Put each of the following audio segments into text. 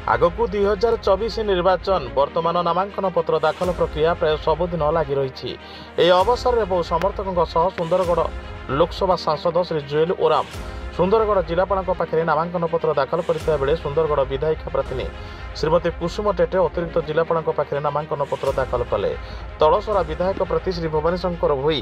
ଆଗକୁ 2024 ନିର୍ବାଚନ ବର୍ତ୍ତମାନ ନାମାଙ୍କନ ପତ୍ର ଦାଖଲ ପ୍ରକ୍ରିୟା ପ୍ରାୟ ସବୁଦିନ ଲାଗି ରହିଛି। ଏହି ଅବସରରେ ବହୁ ସମର୍ଥକଙ୍କ ସହ ସୁନ୍ଦରଗଡ଼ ଲୋକସଭା ସାଂସଦ ଶ୍ରୀ ଜୁଏଲ ଓରାମ ସୁନ୍ଦରଗଡ଼ ଜିଲ୍ଲାପାଳଙ୍କ ପାଖରେ ନାମାଙ୍କନ ପତ୍ର ଦାଖଲ କରିଥିବା ବେଳେ ସୁନ୍ଦରଗଡ଼ ବିଧାୟିକା ପ୍ରାର୍ଥିନୀ ଶ୍ରୀମତୀ କୁସୁମ ଟେଟେ ଅତିରିକ୍ତ ଜିଲ୍ଲାପାଳଙ୍କ ପାଖରେ ନାମାଙ୍କନ ପତ୍ର ଦାଖଲ କଲେ। ତଳସରା ବିଧାୟକ ପ୍ରାର୍ଥୀ ଶ୍ରୀ ଭବାନୀ ଶଙ୍କର ଭୋଇ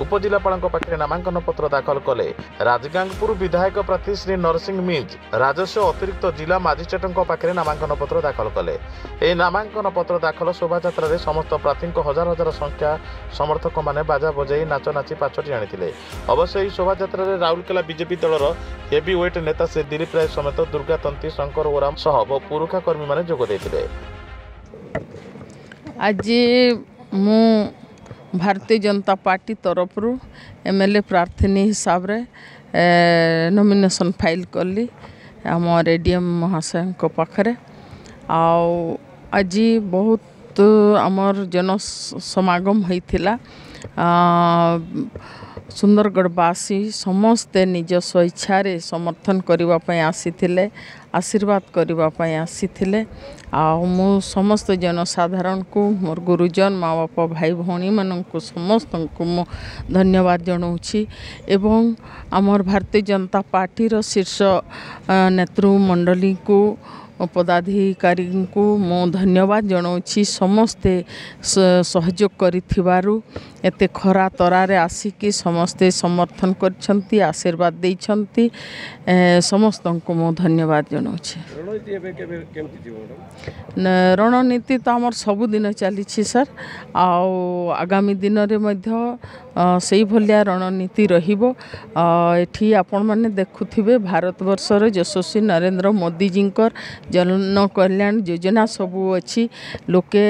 उपजिलापालଙ୍କ ପାଖରେ ନାମାଙ୍କନ ପତ୍ର ଦାଖଲ କଲେ। ରାଜଗାଙ୍ଗପୁର ବିଧାୟକ ପ୍ରାର୍ଥୀ ଶ୍ରୀ ନରସିଂହ ମିଞ୍ଜ ରାଜସ୍ୱ ଅତିରିକ୍ତ ଜିଲ୍ଲା ମାଜିଷ୍ଟ୍ରେଟଙ୍କ ପାଖରେ ନାମାଙ୍କନ ପତ୍ର ଦାଖଲ କଲେ। ଏହି ନାମାଙ୍କନ ପତ୍ର ଦାଖଲ ଶୋଭାଯାତ୍ରାରେ ସମସ୍ତ ପ୍ରାର୍ଥୀଙ୍କ ହଜାର ହଜାର ସଂଖ୍ୟା ସମର୍ଥକମାନେ ବାଜା ବଜାଇ ନାଚ ନାଚି ପାଛୋଟି ଆଣିଥିଲେ। ଅବଶ୍ୟ ଏହି ଶୋଭାଯାତ୍ରାରେ ରାଉରକେଲା ବିଜେପି ଦଳର ହେଭି ୱେଟ୍ ନେତା ଶ୍ରୀ ଦିଲ୍ଲୀପ ରାୟ ସମେତ ଦୁର୍ଗା ତନ୍ତୀ ଶଙ୍କର ଓରାମ ସହ ବହୁ ପୁରୁଖା କର୍ମୀମାନେ ଯୋଗ ଦେଇଥିଲେ। ଆଜି ମୁଁ भारतीय जनता पार्टी तरफ एमएलए प्रार्थनी हिसाब रे नॉमिनेशन फाइल कली आम एडीएम महाशय पाखरे। आज बहुत आमर जन समागम होइथिला। सुंदरगढ़वासी समस्ते निज स्वेच्छारे समर्थन करने आसीथिले, आशीर्वाद करने आसीथिले। मु समस्त जनसाधारण को मोर गुरुजन माँ बापा भाई भौणी मानक समस्त को मु धन्यवाद जनाऊँगी एवं आमर भारतीय जनता पार्टी शीर्ष नेतृमंडली को पदाधिकारी को मु धन्यवाद जनाऊँगी। समस्ते सहयोग करिथिबारु एते खरा तरारे आसिकी समस्ते समर्थन करछंती, आशीर्वाद देइछंती। समस्त को मु धन्यवाद जनाऊँगी। रणनीति तो आमर सबुदिन चली सर। आगामी दिन में से भलिया रणनीति रहिबो। एठी आपण माने देखुथिबे भारत वर्षर यशस्वी नरेंद्र मोदी जींकर जन कल्याण योजना सबू अच्छी लोके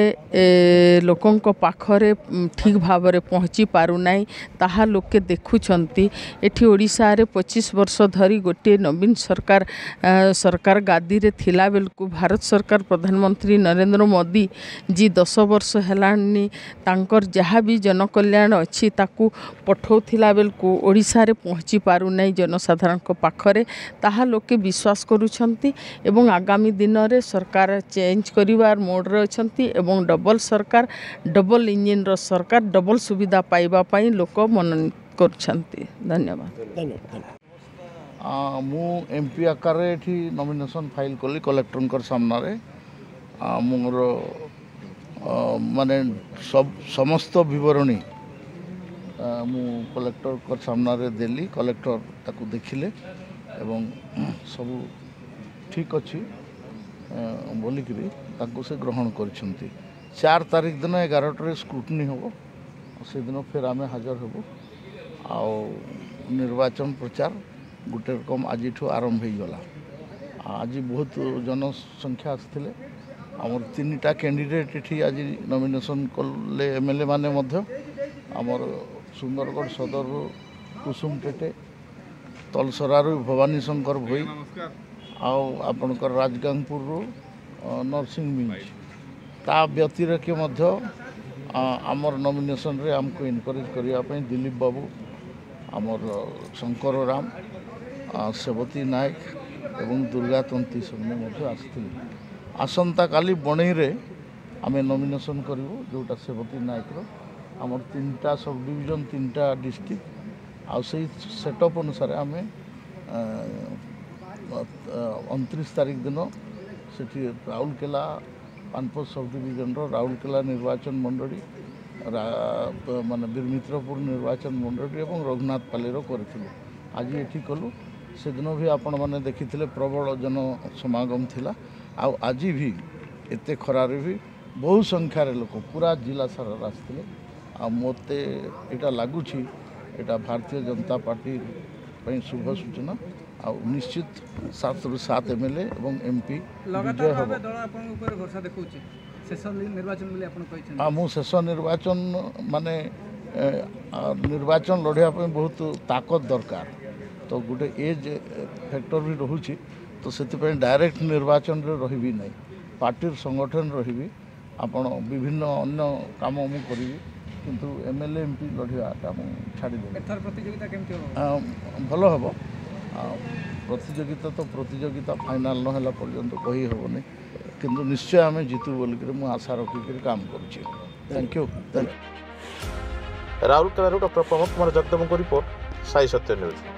लोकंक पाखरे ठीक भाव में पहुँची पारुना ताहा लोके देखुछंती। एठी ओडिशा रे 25 वर्ष धरी गोटे नवीन सरकार गादी रे थिला बेलकु भारत सरकार प्रधानमंत्री नरेंद्र मोदी जी 10 वर्ष हेलानी तांकर जहाँ भी जन कल्याण अच्छी ताकू पठौथिला बेलकु ओडिशा रे पहुँची पारुना जनसाधारण पाखरे ताहा लोके विश्वास करुछंती। एवं आगामी दिन रे सरकार चेंज करिवार मोड रे अछंती एवं डबल सरकार डबल इंजिन रो सरकार डबल सुविधा पाइबा पई लोक मनोनीत करछंती। धन्यवाद। मु एमपी आकार एठी नॉमिनेशन फाइल कली कलेक्टर सामना रे मोर माने समस्त विवरणी मु कलेक्टर सामना रे देली। कलेक्टर ताकू देखिले एवं सब ठीक अच्छी बोलिकी ताकू से ग्रहण करिसेंती। 4 तारीख दिन 11 स्क्रूटनी हम से दिन फिर आम हाजर हबू। निर्वाचन प्रचार गोटे रकम आज आरंभ हो गला। आज बहुत जनसंख्या आसते आमर 3टा कैंडिडेट ये आज नॉमिनेशन कले एमएलए माने आमर सुंदरगढ़ सदर कुसुम टेटे, तलसरारू भवानी शंकर भोई आपणकर राजगांगपुर नरसिंह मिंज ता व्यतिरेक आमर नॉमिनेशन रे आमको इनकरेज करने दिलीप बाबू आमर शंकर राम सेवती नायक एवं दुर्गा तंती समूह आसते। आसंता काली बणई रे आमे नॉमिनेशन करूँ जोटा सेवती नायक आमर 3टा सब डिविजन 3टा डिस्ट्रिक्ट आ सेटअप अनुसार आम 29 तारीख दिन से राउरकेला पानपत सब डिविजन राउरकेला निर्वाचन मंडली माने बीरमित्रपुर निर्वाचन मंडली और रघुनाथपाली करूँ। आज ये कलु से दिन भी आपण मैंने देखी प्रबल जन समागम थिला। आज भी एत खरार भी बहु संख्यार लोक पूरा जिला सारा आसते। मते यहाँ लगुच यहाँ भारतीय जनता पार्टी शुभ सूचना आ निश्चित 7 रु 7 एमएलए और एमपी विजय हम। मु शेष निर्वाचन माने निर्वाचन लड़ाई बहुत ताकत दरकार तो गोटे एज फैक्टर भी रोचे तो से डायरेक्ट निर्वाचन रही ना पार्टी संगठन रही आपण विभिन्न अन्य काम मु करी किंतु एमएलए एमपी लड़ाटा छाड़ी भल हम प्रतियोगिता तो प्रतियोगिता फाइनाल न होला पर्यंत कही हेनी किंतु निश्चय आम जीतु बोलिक मुझे आशा रखिक काम करुँच thank you Rourkela doctor Pramod Kumar Jagdev को रिपोर्ट साई सत्य न्यूज।